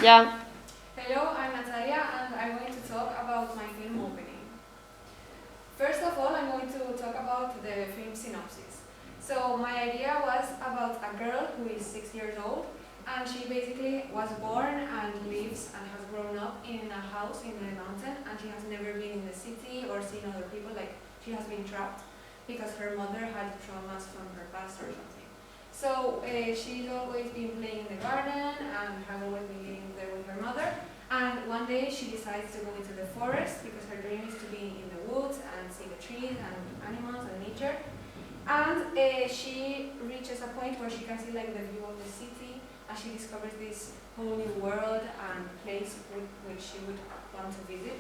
Yeah. Hello, I'm Natalia and I'm going to talk about my film opening. First of all, I'm going to talk about the film synopsis. So my idea was about a girl who is 6 years old and she basically was born and lives and has grown up in a house in the mountain, and she has never been in the city or seen other people. Like, she has been trapped because her mother had traumas from her past or something. So she's always been playing in the garden and has always been living there with her mother. And one day she decides to go into the forest because her dream is to be in the woods and see the trees and animals and nature. And she reaches a point where she can see like the view of the city, and she discovers this whole new world and place which she would want to visit.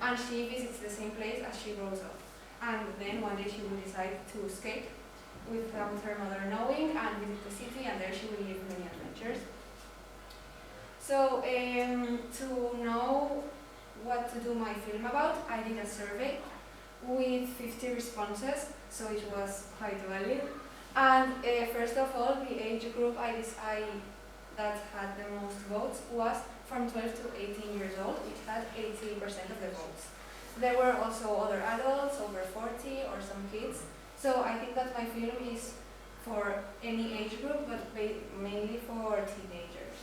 And she visits the same place as she grows up. And then one day she will decide to escape without her mother knowing and visit the city, and there she will live many adventures. So to know what to do my film about, I did a survey with 50 responses, so it was quite valid. And first of all, the age group that had the most votes was from 12 to 18 years old, which had 80% of the votes. There were also other adults, over 40, or some kids. So I think that my film is for any age group, but mainly for teenagers.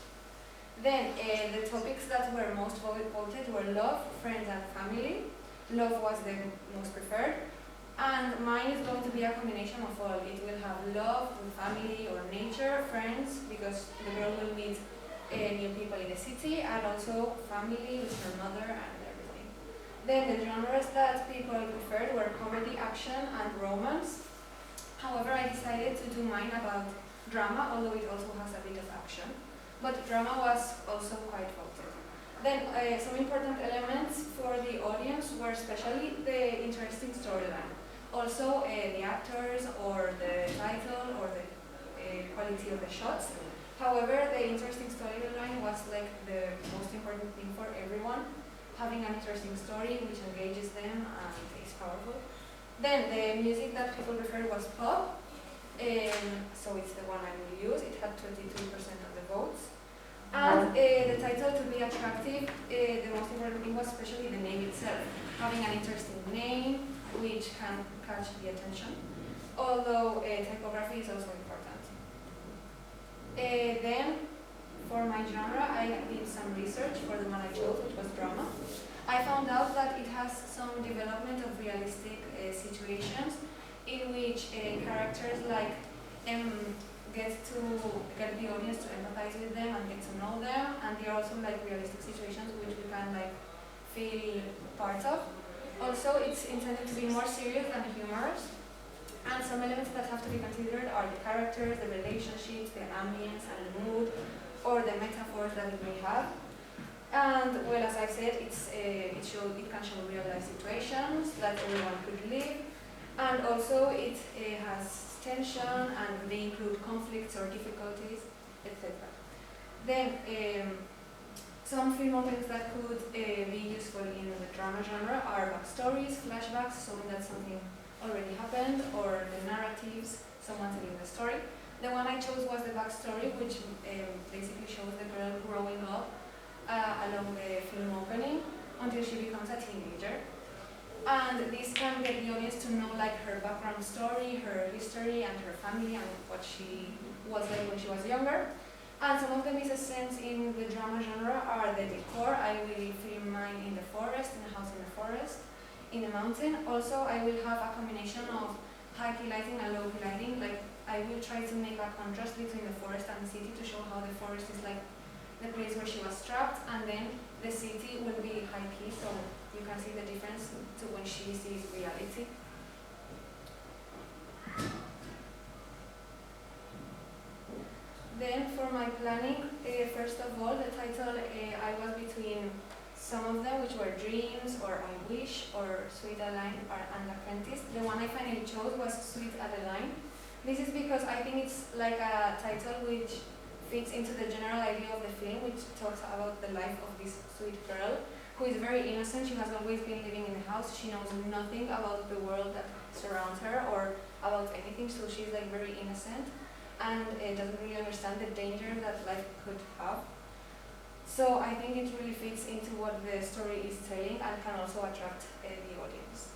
Then the topics that were most voted were love, friends and family. Love was the most preferred. And mine is going to be a combination of all. It will have love with family or nature, friends, because the girl will meet new people in the city, and also family with her mother and everything. Then the genres that people preferred were comedy, action and romance. However, I decided to do mine about drama, although it also has a bit of action. But drama was also quite voted. Then some important elements for the audience were especially the interesting storyline. Also the actors or the title or the quality of the shots. However, the interesting storyline was like the most important thing for everyone. Having an interesting story which engages them and is powerful. Then the music that people preferred was pop. So it's the one I will use. It had 22% of the votes. And the title to be attractive, the most important thing was especially the name itself. Having an interesting name which can catch the attention. Although typography is also important. Then, for my genre, I did some research for the one I chose, which was drama. I found out that it has some development of realistic situations in which characters like get the audience to empathize with them and get to know them, and they are also like realistic situations which we can like feel part of. Also, it's intended to be more serious than humorous, and some elements that have to be considered are the characters, the relationships, the ambience and the mood, or the metaphors that it may have. And well, as I said, it can show real life situations that everyone could live, and also it has tension, and they include conflicts or difficulties, etc. Then some film openings that could be useful in the drama genre are backstories, flashbacks, showing that something already happened, or the narratives, someone telling the story. The one I chose was the backstory, which basically shows the girl growing up along the film opening until she becomes a teenager. And this can get the audience to know like her background story, her history and her family and what she was like when she was younger. And some of the mise-en-scenes in the drama genre are the decor. I will film mine in the forest, in a house in the forest, in a mountain. Also, I will have a combination of high-key lighting and low-key lighting. Like, I will try to make a contrast between the forest and the city to show how the forest is like the place where she was trapped, and then the city will be high-key, so you can see the difference to when she sees reality. Then for my planning, first of all, the title, I was between some of them, which were Dreams, or I Wish, or Sweet Adeline, and Apprentice. The one I finally chose was Sweet Adeline. This is because I think it's like a title which fits into the general idea of the film, which talks about the life of this sweet girl, who is very innocent. She has always been living in the house. She knows nothing about the world that surrounds her, or about anything, so she's like very innocent and doesn't really understand the danger that life could have. So I think it really fits into what the story is telling and can also attract the audience.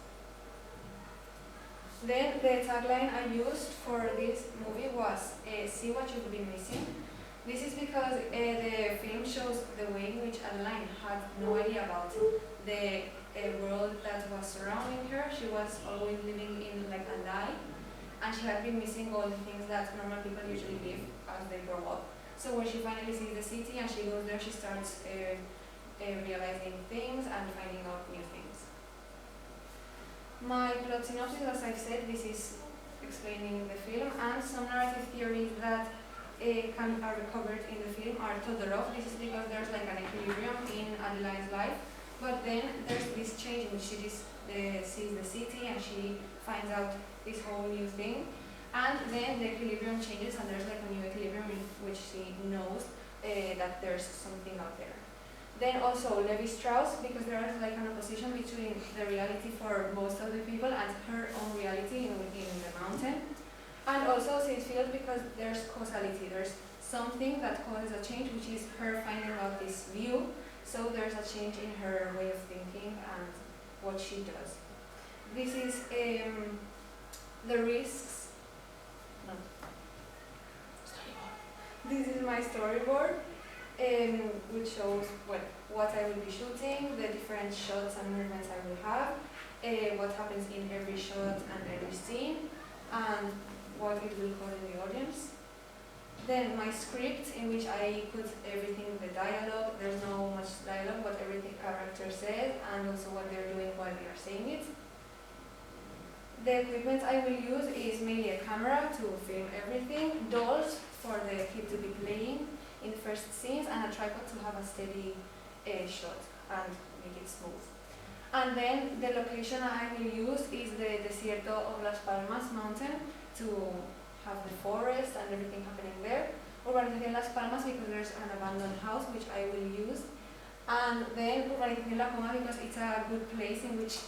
Then the tagline I used for this movie was see what you've been missing. This is because the film shows the way in which Adeline had no idea about the world that was surrounding her. She was always living in like a lie, and she had been missing all the things that normal people usually live as they grow up. So when she finally sees the city and she goes there, she starts realizing things and finding out new things. My plot synopsis, as I've said, this is explaining the film, and some narrative theories that are recovered in the film are Todorov. This is because there's like an equilibrium in Adeline's life, but then there's this change in which she just sees the city and she finds out this whole new thing, and then the equilibrium changes and there's like a new equilibrium in which she knows that there's something out there. Then also Levi-Strauss, because there is like an opposition between the reality for most of the people and her own reality in the mountain. And also Sitfield, because there's causality, there's something that causes a change, which is her finding out this view, so there's a change in her way of thinking and what she does. This is the risks. No. This is my storyboard, which shows what I will be shooting, the different shots and movements I will have, what happens in every shot and every scene, and what it will cause in the audience. Then my script, in which I put everything, the dialogue, there's no much dialogue, but everything character says, and also what they're doing while they are saying it. The equipment I will use is mainly a camera to film everything, dolls for the kid to be playing in the first scenes, and a tripod to have a steady shot and make it smooth. And then the location I will use is the Desierto of Las Palmas mountain to have the forest and everything happening there. Urbanización Las Palmas, because there's an abandoned house which I will use. And then Urbanización La Coma, because it's a good place in which